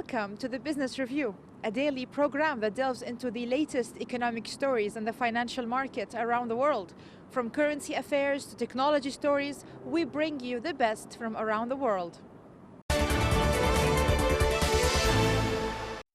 Welcome to the Business Review, a daily program that delves into the latest economic stories in the financial market around the world. From currency affairs to technology stories, we bring you the best from around the world.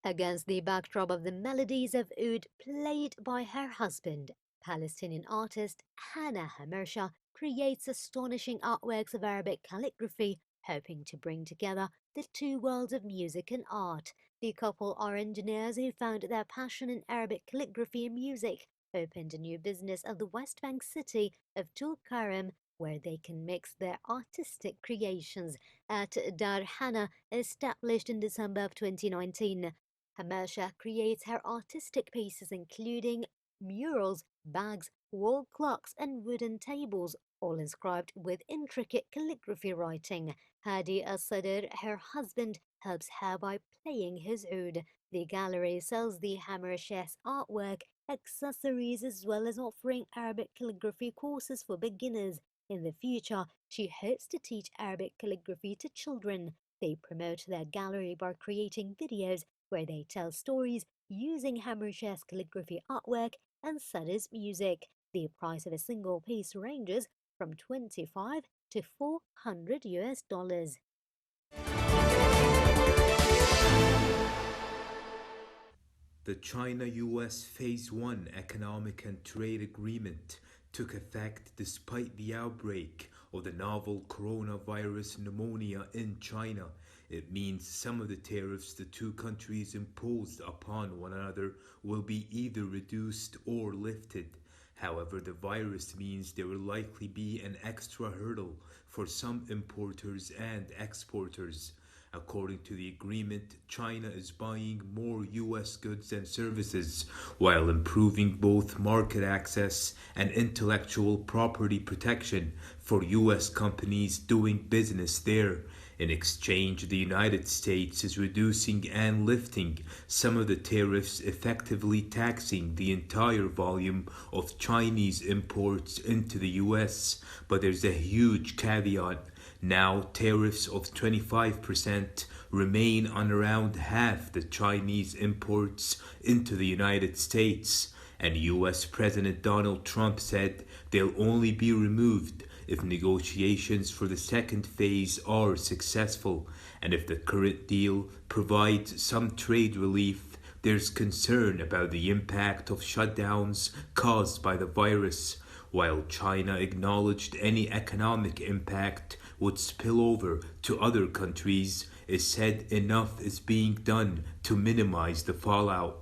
Against the backdrop of the melodies of oud played by her husband, Palestinian artist Hannah Hamersha creates astonishing artworks of Arabic calligraphy, hoping to bring together the two worlds of music and art. The couple are engineers who found their passion in Arabic calligraphy and music, opened a new business at the West Bank city of Tulkarem, where they can mix their artistic creations at Dar Hana, established in December of 2019. Hamersha creates her artistic pieces including murals, bags, wall clocks and wooden tables, all inscribed with intricate calligraphy writing. Hadi Al-Sadr, her husband, helps her by playing his oud. The gallery sells the Hamersha's artwork, accessories as well as offering Arabic calligraphy courses for beginners. In the future, she hopes to teach Arabic calligraphy to children. They promote their gallery by creating videos where they tell stories using Hamersha's calligraphy artwork and Sadr's music. The price of a single piece ranges from 25 to 400 US dollars. The China-US Phase 1 Economic and Trade Agreement took effect despite the outbreak of the novel coronavirus pneumonia in China. It means some of the tariffs the two countries imposed upon one another will be either reduced or lifted. However, the virus means there will likely be an extra hurdle for some importers and exporters. According to the agreement, China is buying more US goods and services while improving both market access and intellectual property protection for US companies doing business there. In exchange, the United States is reducing and lifting some of the tariffs, effectively taxing the entire volume of Chinese imports into the US. But there's a huge caveat. Now, tariffs of 25% remain on around half the Chinese imports into the United States, and US President Donald Trump said they'll only be removed if negotiations for the second phase are successful, and if the current deal provides some trade relief. There's concern about the impact of shutdowns caused by the virus. While China acknowledged any economic impact would spill over to other countries, it said enough is being done to minimize the fallout.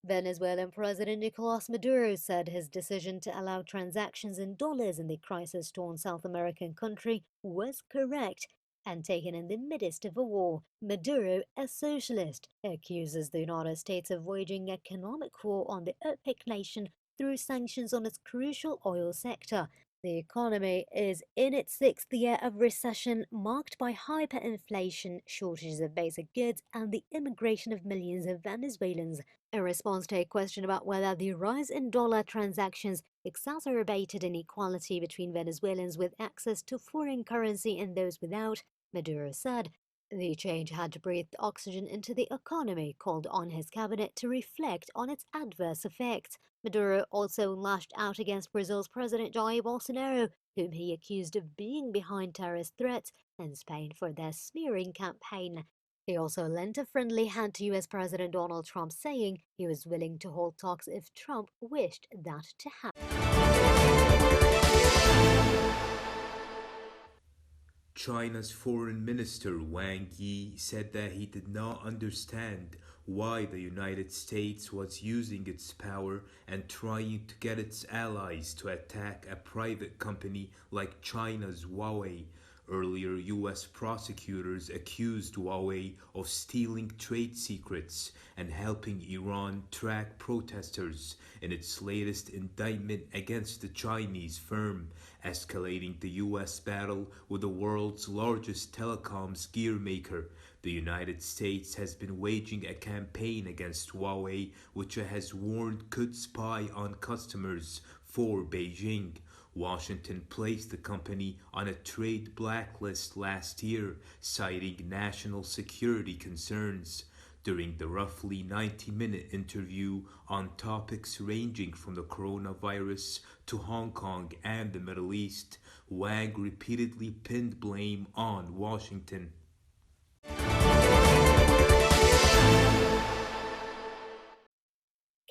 Venezuelan President Nicolas Maduro said his decision to allow transactions in dollars in the crisis-torn South American country was correct and taken in the midst of a war. Maduro, a socialist, accuses the United States of waging economic war on the OPEC nation through sanctions on its crucial oil sector. The economy is in its sixth year of recession, marked by hyperinflation, shortages of basic goods, and the immigration of millions of Venezuelans. In response to a question about whether the rise in dollar transactions exacerbated inequality between Venezuelans with access to foreign currency and those without, Maduro said the change had to breathe oxygen into the economy, called on his cabinet to reflect on its adverse effects. Maduro also lashed out against Brazil's President Jair Bolsonaro, whom he accused of being behind terrorist threats, and Spain for their smearing campaign. He also lent a friendly hand to US President Donald Trump, saying he was willing to hold talks if Trump wished that to happen. China's Foreign Minister Wang Yi said that he did not understand why the United States was using its power and trying to get its allies to attack a private company like China's Huawei. Earlier, US prosecutors accused Huawei of stealing trade secrets and helping Iran track protesters in its latest indictment against the Chinese firm, escalating the US battle with the world's largest telecoms gear maker. The United States has been waging a campaign against Huawei, which it has warned could spy on customers for Beijing. Washington placed the company on a trade blacklist last year, citing national security concerns. During the roughly 90-minute interview on topics ranging from the coronavirus to Hong Kong and the Middle East, Wang repeatedly pinned blame on Washington.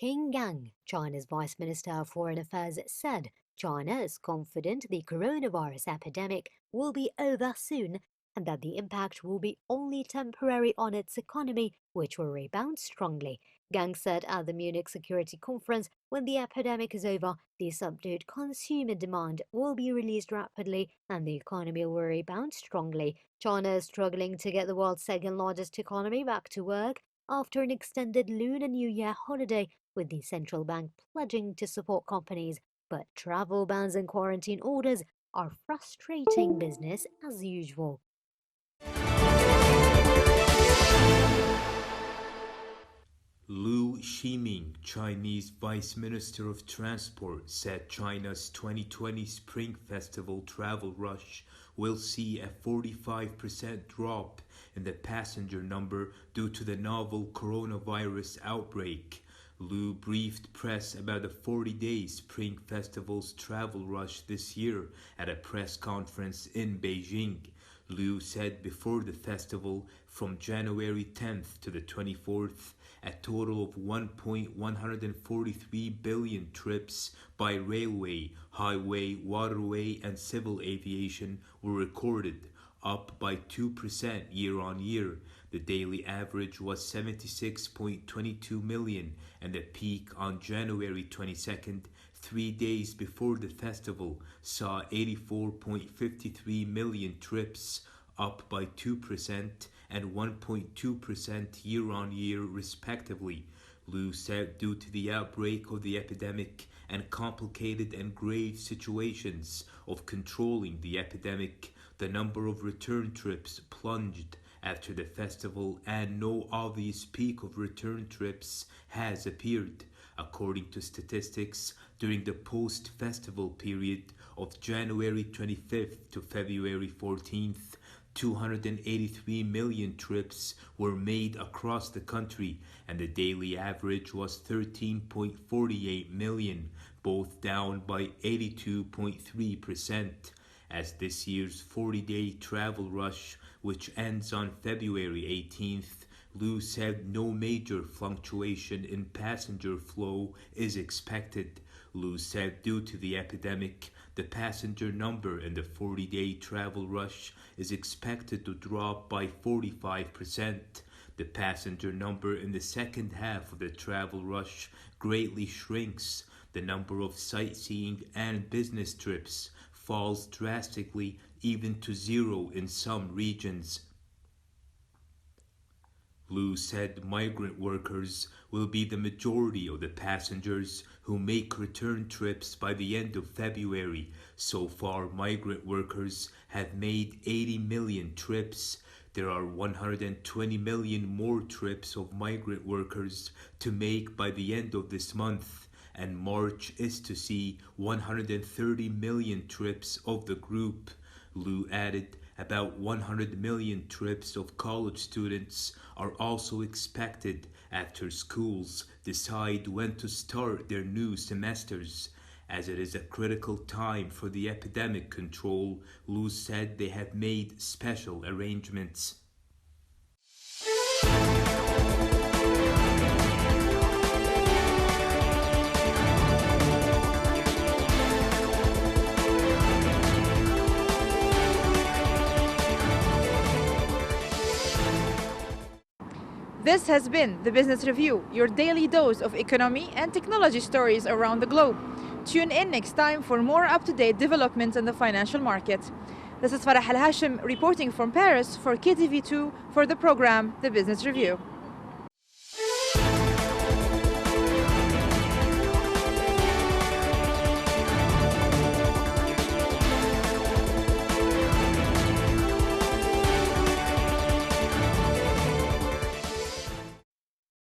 Qin Gang, China's Vice Minister of Foreign Affairs, said China is confident the coronavirus epidemic will be over soon and that the impact will be only temporary on its economy, which will rebound strongly. Gang said at the Munich Security Conference, when the epidemic is over, the subdued consumer demand will be released rapidly and the economy will rebound strongly. China is struggling to get the world's second largest economy back to work after an extended Lunar New Year holiday, with the central bank pledging to support companies. But travel bans and quarantine orders are frustrating business as usual. Liu Ximing, Chinese Vice Minister of Transport, said China's 2020 Spring Festival travel rush will see a 45% drop in the passenger number due to the novel coronavirus outbreak. Liu briefed press about the 40-day Spring Festival's travel rush this year at a press conference in Beijing. Liu said before the festival, from January 10th to the 24th, a total of 1.143 billion trips by railway, highway, waterway, and civil aviation were recorded, up by 2% year on year. The daily average was 76.22 million, and the peak on January 22nd, 3 days before the festival, saw 84.53 million trips, up by 2% and 1.2% year on year respectively. Liu said due to the outbreak of the epidemic and complicated and grave situations of controlling the epidemic, the number of return trips plunged after the festival and no obvious peak of return trips has appeared. According to statistics, during the post-festival period of January 25th to February 14th, 283 million trips were made across the country, and the daily average was 13.48 million, both down by 82.3%. As this year's 40-day travel rush, which ends on February 18th, Liu said no major fluctuation in passenger flow is expected. Liu said due to the epidemic, the passenger number in the 40-day travel rush is expected to drop by 45%. The passenger number in the second half of the travel rush greatly shrinks. The number of sightseeing and business trips falls drastically, even to zero in some regions. Liu said migrant workers will be the majority of the passengers who make return trips by the end of February. So far, migrant workers have made 80 million trips. There are 120 million more trips of migrant workers to make by the end of this month, and March is to see 130 million trips of the group. Liu added about 100 million trips of college students are also expected after schools decide when to start their new semesters. As it is a critical time for the epidemic control, Liu said they have made special arrangements. This has been the Business Review, your daily dose of economy and technology stories around the globe. Tune in next time for more up-to-date developments in the financial market. This is Farah Al Hashim reporting from Paris for KTV2 for the program The Business Review.